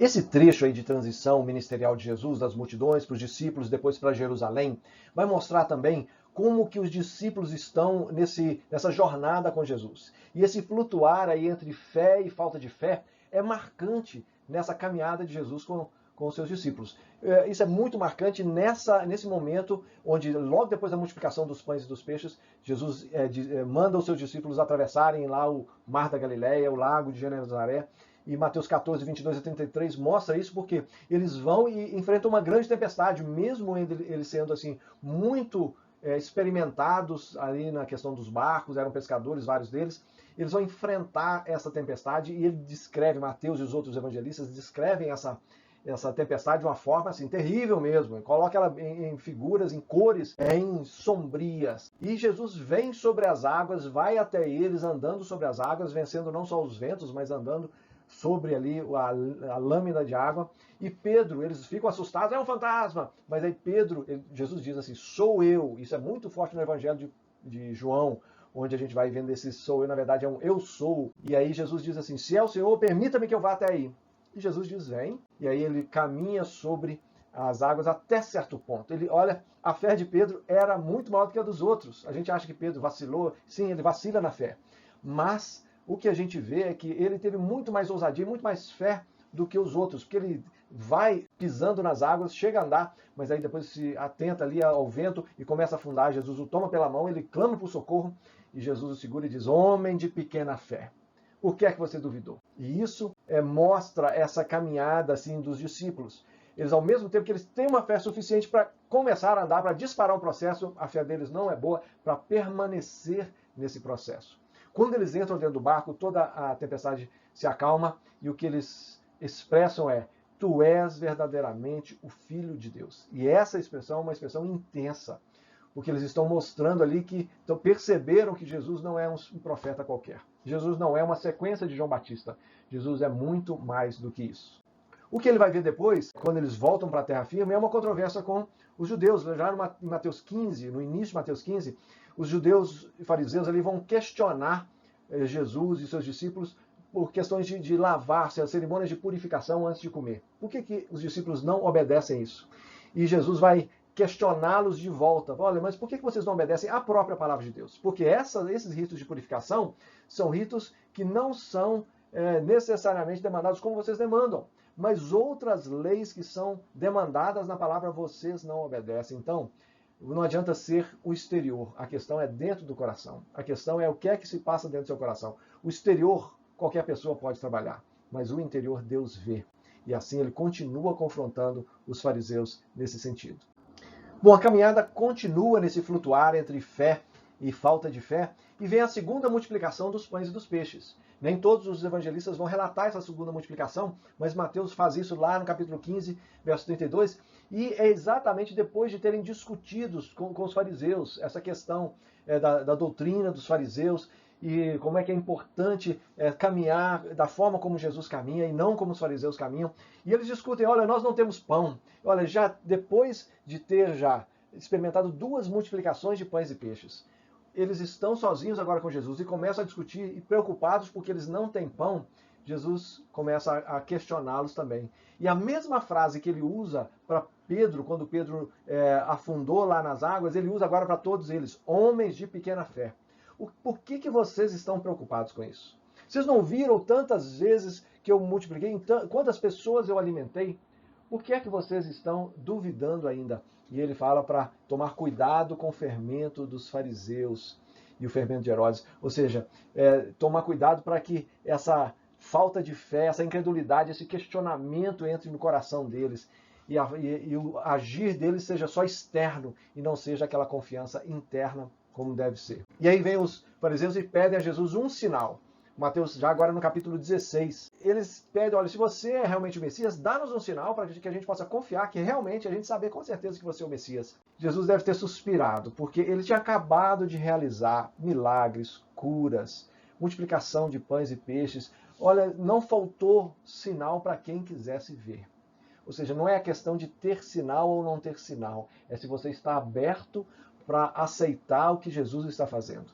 Esse trecho aí de transição ministerial de Jesus, das multidões para os discípulos, depois para Jerusalém, vai mostrar também como que os discípulos estão nessa jornada com Jesus. E esse flutuar aí entre fé e falta de fé é marcante nessa caminhada de Jesus com os seus discípulos. Isso é muito marcante nesse momento onde, logo depois da multiplicação dos pães e dos peixes, Jesus manda os seus discípulos atravessarem lá o Mar da Galileia, o lago de Genezaré. E Mateus 14, 22 a 33 mostra isso porque eles vão e enfrentam uma grande tempestade, mesmo eles sendo assim muito experimentados ali na questão dos barcos, eram pescadores, vários deles. Eles vão enfrentar essa tempestade e ele descreve, Mateus e os outros evangelistas descrevem essa tempestade de uma forma assim terrível mesmo. Coloca ela em figuras, em cores, em sombrias. E Jesus vem sobre as águas, vai até eles andando sobre as águas, vencendo não só os ventos, mas andando sobre ali a lâmina de água. E Pedro, eles ficam assustados, é um fantasma. Mas aí Pedro, Jesus diz assim, sou eu. Isso é muito forte no Evangelho de João, onde a gente vai vendo esse sou eu, na verdade é um eu sou. E aí Jesus diz assim, se é o Senhor, permita-me que eu vá até aí. E Jesus diz, vem. E aí ele caminha sobre as águas até certo ponto. Olha, a fé de Pedro era muito maior do que a dos outros. A gente acha que Pedro vacilou. Sim, ele vacila na fé. Mas o que a gente vê é que ele teve muito mais ousadia, muito mais fé do que os outros, porque ele vai pisando nas águas, chega a andar, mas aí depois se atenta ali ao vento e começa a afundar. Jesus o toma pela mão, ele clama por socorro e Jesus o segura e diz, homem de pequena fé, por que é que você duvidou? E isso mostra essa caminhada assim dos discípulos. Eles, ao mesmo tempo que eles têm uma fé suficiente para começar a andar, para disparar o processo, a fé deles não é boa para permanecer nesse processo. Quando eles entram dentro do barco, toda a tempestade se acalma e o que eles expressam é: tu és verdadeiramente o Filho de Deus. E essa expressão é uma expressão intensa, porque eles estão mostrando ali que perceberam que Jesus não é um profeta qualquer. Jesus não é uma sequência de João Batista. Jesus é muito mais do que isso. O que ele vai ver depois, quando eles voltam para a terra firme, é uma controvérsia com os judeus. Já em Mateus 15, no início de Mateus 15, os judeus e fariseus ali vão questionar Jesus e seus discípulos por questões de lavar-se, as cerimônias de purificação antes de comer. Por que os discípulos não obedecem isso? E Jesus vai questioná-los de volta. Olha, mas por que vocês não obedecem à própria palavra de Deus? Porque esses ritos de purificação são ritos que não são necessariamente demandados como vocês demandam. Mas outras leis que são demandadas na palavra vocês não obedecem. Então, não adianta ser o exterior. A questão é dentro do coração. A questão é o que é que se passa dentro do seu coração. O exterior, qualquer pessoa pode trabalhar, mas o interior Deus vê. E assim ele continua confrontando os fariseus nesse sentido. Bom, a caminhada continua nesse flutuar entre fé e falta de fé, e vem a segunda multiplicação dos pães e dos peixes. Nem todos os evangelistas vão relatar essa segunda multiplicação, mas Mateus faz isso lá no capítulo 15, verso 32, e é exatamente depois de terem discutido com os fariseus essa questão da doutrina dos fariseus, e como é que é importante caminhar da forma como Jesus caminha e não como os fariseus caminham. E eles discutem, olha, nós não temos pão. Olha, já depois de ter já experimentado duas multiplicações de pães e peixes, eles estão sozinhos agora com Jesus e começam a discutir e preocupados porque eles não têm pão. Jesus começa a questioná-los também. E a mesma frase que ele usa para Pedro, quando Pedro afundou lá nas águas, ele usa agora para todos eles, homens de pequena fé. Por que vocês estão preocupados com isso? Vocês não viram tantas vezes que eu multipliquei, quantas pessoas eu alimentei? Por que é que vocês estão duvidando ainda? E ele fala para tomar cuidado com o fermento dos fariseus e o fermento de Herodes. Ou seja, tomar cuidado para que essa falta de fé, essa incredulidade, esse questionamento entre no coração deles e o agir deles seja só externo e não seja aquela confiança interna como deve ser. E aí vem os fariseus e pedem a Jesus um sinal. Mateus, já agora no capítulo 16, eles pedem, olha, se você é realmente o Messias, dá-nos um sinal para que a gente possa confiar que realmente a gente saber com certeza que você é o Messias. Jesus deve ter suspirado, porque ele tinha acabado de realizar milagres, curas, multiplicação de pães e peixes. Olha, não faltou sinal para quem quisesse ver. Ou seja, não é a questão de ter sinal ou não ter sinal, é se você está aberto para aceitar o que Jesus está fazendo.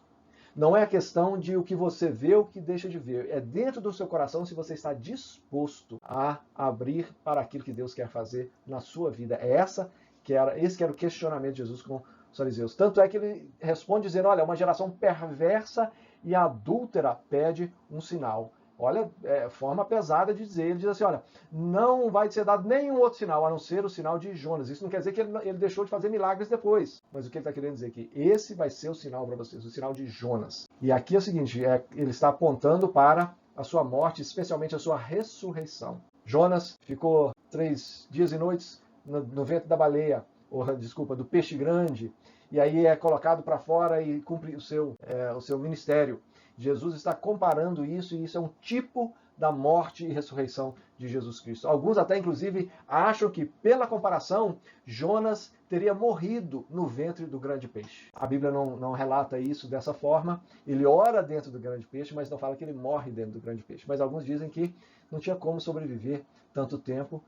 Não é a questão de o que você vê ou o que deixa de ver. É dentro do seu coração se você está disposto a abrir para aquilo que Deus quer fazer na sua vida. Esse que era o questionamento de Jesus com os fariseus. Tanto é que ele responde dizendo, olha, uma geração perversa e adúltera pede um sinal. Olha, forma pesada de dizer. Ele diz assim, olha, não vai ser dado nenhum outro sinal, a não ser o sinal de Jonas. Isso não quer dizer que ele deixou de fazer milagres depois. Mas o que ele está querendo dizer aqui? Esse vai ser o sinal para vocês, o sinal de Jonas. E aqui é o seguinte, ele está apontando para a sua morte, especialmente a sua ressurreição. Jonas ficou 3 dias e noites no ventre da baleia, do peixe grande, e aí é colocado para fora e cumpre o seu ministério. Jesus está comparando isso, e isso é um tipo da morte e ressurreição de Jesus Cristo. Alguns até, inclusive, acham que, pela comparação, Jonas teria morrido no ventre do grande peixe. A Bíblia não relata isso dessa forma. Ele ora dentro do grande peixe, mas não fala que ele morre dentro do grande peixe. Mas alguns dizem que não tinha como sobreviver tanto tempo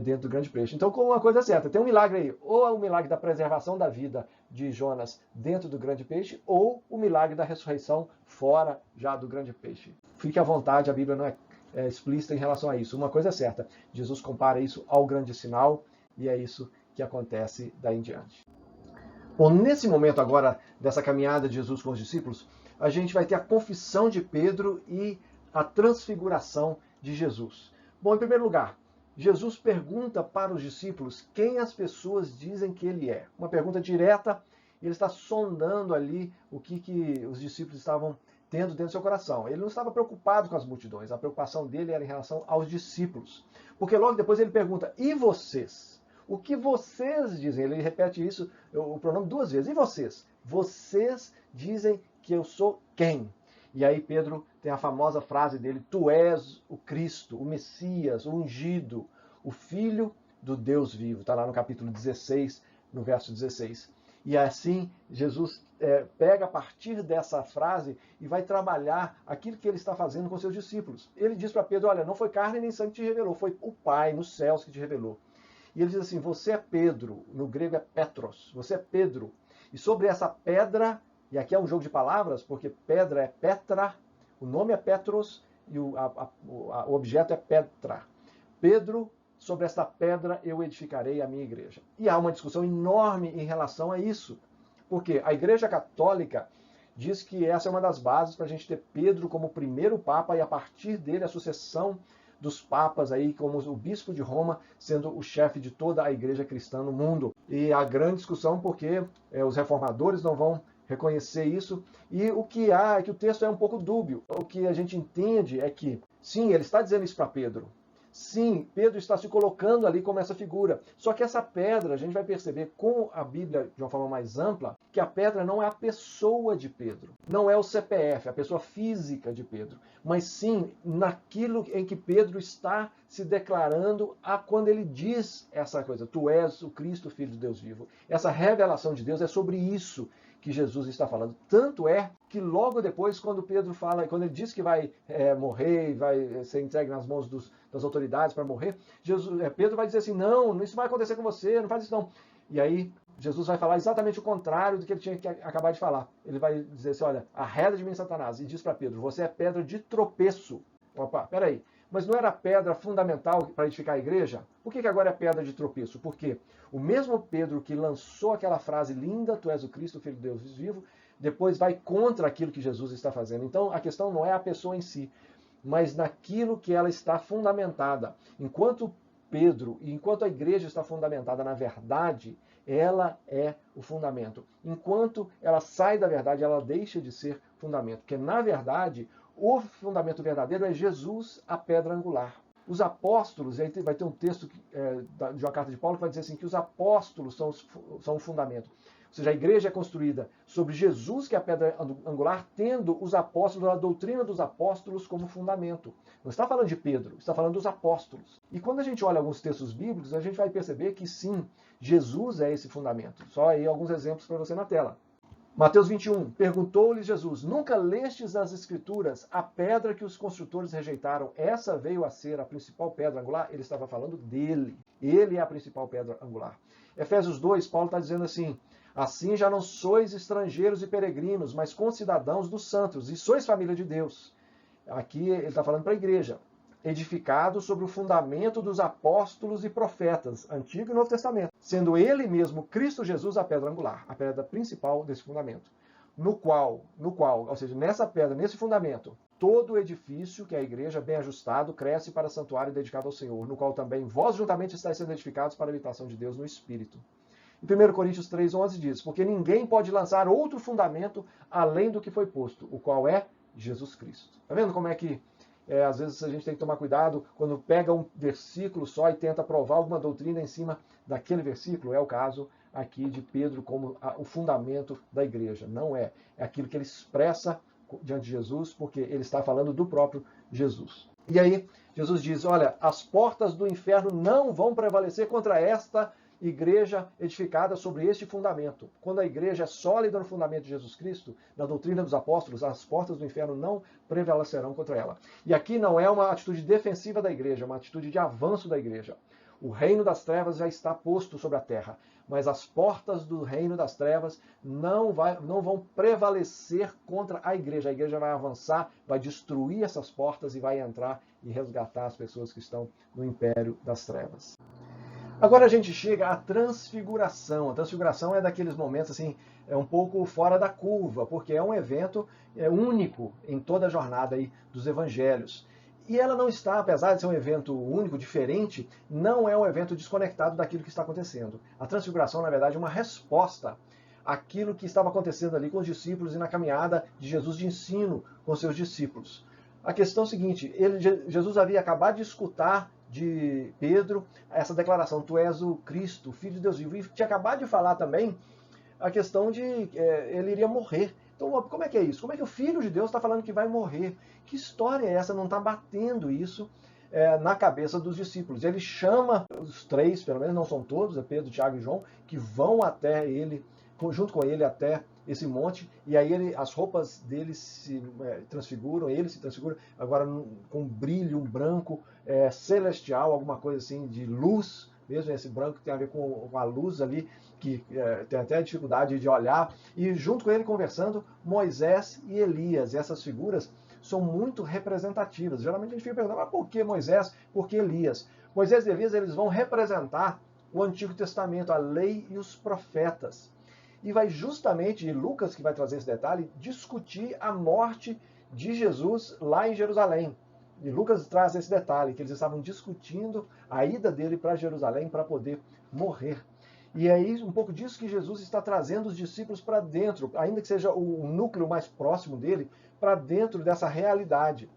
dentro do grande peixe. Então, como uma coisa certa, tem um milagre aí, ou é o milagre da preservação da vida de Jonas dentro do grande peixe, ou o milagre da ressurreição fora já do grande peixe. Fique à vontade, a Bíblia não é explícita em relação a isso. Uma coisa é certa, Jesus compara isso ao grande sinal, e é isso que acontece daí em diante. Bom, nesse momento agora, dessa caminhada de Jesus com os discípulos, a gente vai ter a confissão de Pedro e a transfiguração de Jesus. Bom, em primeiro lugar, Jesus pergunta para os discípulos quem as pessoas dizem que ele é. Uma pergunta direta, ele está sondando ali o que os discípulos estavam tendo dentro do seu coração. Ele não estava preocupado com as multidões, a preocupação dele era em relação aos discípulos. Porque logo depois ele pergunta, e vocês? O que vocês dizem? Ele repete isso, o pronome 2 vezes. E vocês? Vocês dizem que eu sou quem? E aí Pedro tem a famosa frase dele, tu és o Cristo, o Messias, o ungido, o Filho do Deus vivo. Está lá no capítulo 16, no verso 16. E assim, Jesus pega a partir dessa frase e vai trabalhar aquilo que ele está fazendo com seus discípulos. Ele diz para Pedro, olha, não foi carne nem sangue que te revelou, foi o Pai nos céus que te revelou. E ele diz assim, você é Pedro, no grego é Petros, você é Pedro. E sobre essa pedra, e aqui é um jogo de palavras, porque pedra é Petra, o nome é Petros e o objeto é Petra. Pedro, sobre esta pedra eu edificarei a minha igreja. E há uma discussão enorme em relação a isso. Porque a Igreja Católica diz que essa é uma das bases para a gente ter Pedro como primeiro Papa e a partir dele a sucessão dos papas aí, como o bispo de Roma sendo o chefe de toda a igreja cristã no mundo. E a grande discussão porque os reformadores não vão reconhecer isso. E o que há é que o texto é um pouco dúbio. O que a gente entende é que, sim, ele está dizendo isso para Pedro. Sim, Pedro está se colocando ali como essa figura. Só que essa pedra, a gente vai perceber com a Bíblia de uma forma mais ampla, que a pedra não é a pessoa de Pedro. Não é o CPF, a pessoa física de Pedro. Mas sim naquilo em que Pedro está se declarando quando ele diz essa coisa. Tu és o Cristo, Filho de Deus vivo. Essa revelação de Deus é sobre isso que Jesus está falando. Tanto é que logo depois, quando Pedro fala, quando ele diz que vai morrer, vai ser entregue nas mãos das autoridades para morrer, Pedro vai dizer assim, não, isso vai acontecer com você, não faz isso não. E aí Jesus vai falar exatamente o contrário do que ele tinha que acabar de falar. Ele vai dizer assim, olha, arreda de mim, Satanás, e diz para Pedro, você é pedra de tropeço. Opa, peraí, mas não era pedra fundamental para edificar a igreja? Por que agora é pedra de tropeço? Porque o mesmo Pedro que lançou aquela frase linda, tu és o Cristo, Filho de Deus vivo, depois vai contra aquilo que Jesus está fazendo. Então a questão não é a pessoa em si, mas naquilo que ela está fundamentada. Enquanto Pedro e enquanto a igreja está fundamentada na verdade, ela é o fundamento. Enquanto ela sai da verdade, ela deixa de ser fundamento. Porque na verdade, o fundamento verdadeiro é Jesus, a pedra angular. Os apóstolos, aí vai ter um texto de uma carta de Paulo que vai dizer assim, que os apóstolos são o fundamento. Ou seja, a igreja é construída sobre Jesus, que é a pedra angular, tendo os apóstolos, a doutrina dos apóstolos como fundamento. Não está falando de Pedro, está falando dos apóstolos. E quando a gente olha alguns textos bíblicos, a gente vai perceber que sim, Jesus é esse fundamento. Só aí alguns exemplos para você na tela. Mateus 21, perguntou-lhe Jesus, nunca lestes as Escrituras, a pedra que os construtores rejeitaram, essa veio a ser a principal pedra angular? Ele estava falando dele. Ele é a principal pedra angular. Efésios 2, Paulo está dizendo assim, assim já não sois estrangeiros e peregrinos, mas concidadãos dos santos, e sois família de Deus. Aqui ele está falando para a igreja, edificado sobre o fundamento dos apóstolos e profetas, Antigo e Novo Testamento, sendo ele mesmo, Cristo Jesus, a pedra angular, a pedra principal desse fundamento, no qual, ou seja, nessa pedra, nesse fundamento, todo o edifício, que é a igreja, bem ajustado, cresce para santuário dedicado ao Senhor, no qual também vós juntamente estáis sendo edificados para a habitação de Deus no Espírito. Em 1 Coríntios 3,11 diz, porque ninguém pode lançar outro fundamento além do que foi posto, o qual é Jesus Cristo. Está vendo como é que às vezes a gente tem que tomar cuidado quando pega um versículo só e tenta provar alguma doutrina em cima daquele versículo. É o caso aqui de Pedro como o fundamento da igreja. Não é. É aquilo que ele expressa diante de Jesus, porque ele está falando do próprio Jesus. E aí Jesus diz, olha, as portas do inferno não vão prevalecer contra esta igreja edificada sobre este fundamento. Quando a igreja é sólida no fundamento de Jesus Cristo, na doutrina dos apóstolos, as portas do inferno não prevalecerão contra ela. E aqui não é uma atitude defensiva da igreja, é uma atitude de avanço da igreja. O reino das trevas já está posto sobre a terra, mas as portas do reino das trevas não vão prevalecer contra a igreja. A igreja vai avançar, vai destruir essas portas e vai entrar e resgatar as pessoas que estão no império das trevas. Agora a gente chega à transfiguração. A transfiguração é daqueles momentos assim, um pouco fora da curva, porque é um evento único em toda a jornada aí dos evangelhos. E ela não está, apesar de ser um evento único, diferente, não é um evento desconectado daquilo que está acontecendo. A transfiguração, na verdade, é uma resposta àquilo que estava acontecendo ali com os discípulos e na caminhada de Jesus de ensino com seus discípulos. A questão é a seguinte, Jesus havia acabado de escutar de Pedro essa declaração, tu és o Cristo, o Filho de Deus vivo. E tinha acabado de falar também a questão de ele iria morrer. Então, como é que é isso? Como é que o Filho de Deus está falando que vai morrer? Que história é essa? Não está batendo isso na cabeça dos discípulos. Ele chama os três, pelo menos não são todos, é Pedro, Tiago e João, que vão até ele, junto com ele até esse monte, e aí as roupas dele se transfiguram, ele se transfigura, agora com um brilho, um branco celestial, alguma coisa assim de luz, mesmo esse branco que tem a ver com a luz ali, que tem até dificuldade de olhar, e junto com ele conversando, Moisés e Elias. E essas figuras são muito representativas. Geralmente a gente fica perguntando, mas por que Moisés? Por que Elias? Moisés e Elias, eles vão representar o Antigo Testamento, a lei e os profetas. E vai justamente, Lucas, que vai trazer esse detalhe, discutir a morte de Jesus lá em Jerusalém. E Lucas traz esse detalhe, que eles estavam discutindo a ida dele para Jerusalém para poder morrer. E é um pouco disso que Jesus está trazendo os discípulos para dentro, ainda que seja o núcleo mais próximo dele, para dentro dessa realidade.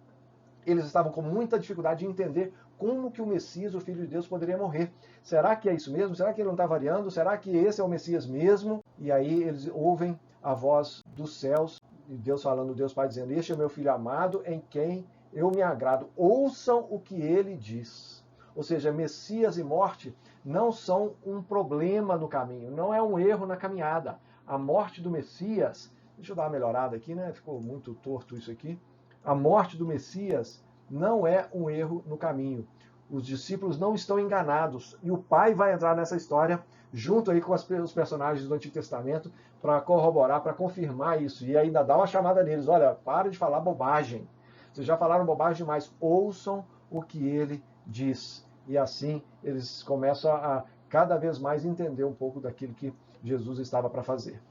Eles estavam com muita dificuldade de entender como que o Messias, o Filho de Deus, poderia morrer. Será que é isso mesmo? Será que ele não está variando? Será que esse é o Messias mesmo? E aí eles ouvem a voz dos céus, e Deus falando, Deus Pai dizendo, este é o meu Filho amado, em quem eu me agrado. Ouçam o que ele diz. Ou seja, Messias e morte não são um problema no caminho, não é um erro na caminhada. A morte do Messias, deixa eu dar uma melhorada aqui, né? Ficou muito torto isso aqui. A morte do Messias não é um erro no caminho. Os discípulos não estão enganados. E o Pai vai entrar nessa história junto aí com os personagens do Antigo Testamento para corroborar, para confirmar isso. E ainda dá uma chamada neles. Olha, para de falar bobagem. Vocês já falaram bobagem demais. Ouçam o que ele diz. E assim eles começam a cada vez mais entender um pouco daquilo que Jesus estava para fazer.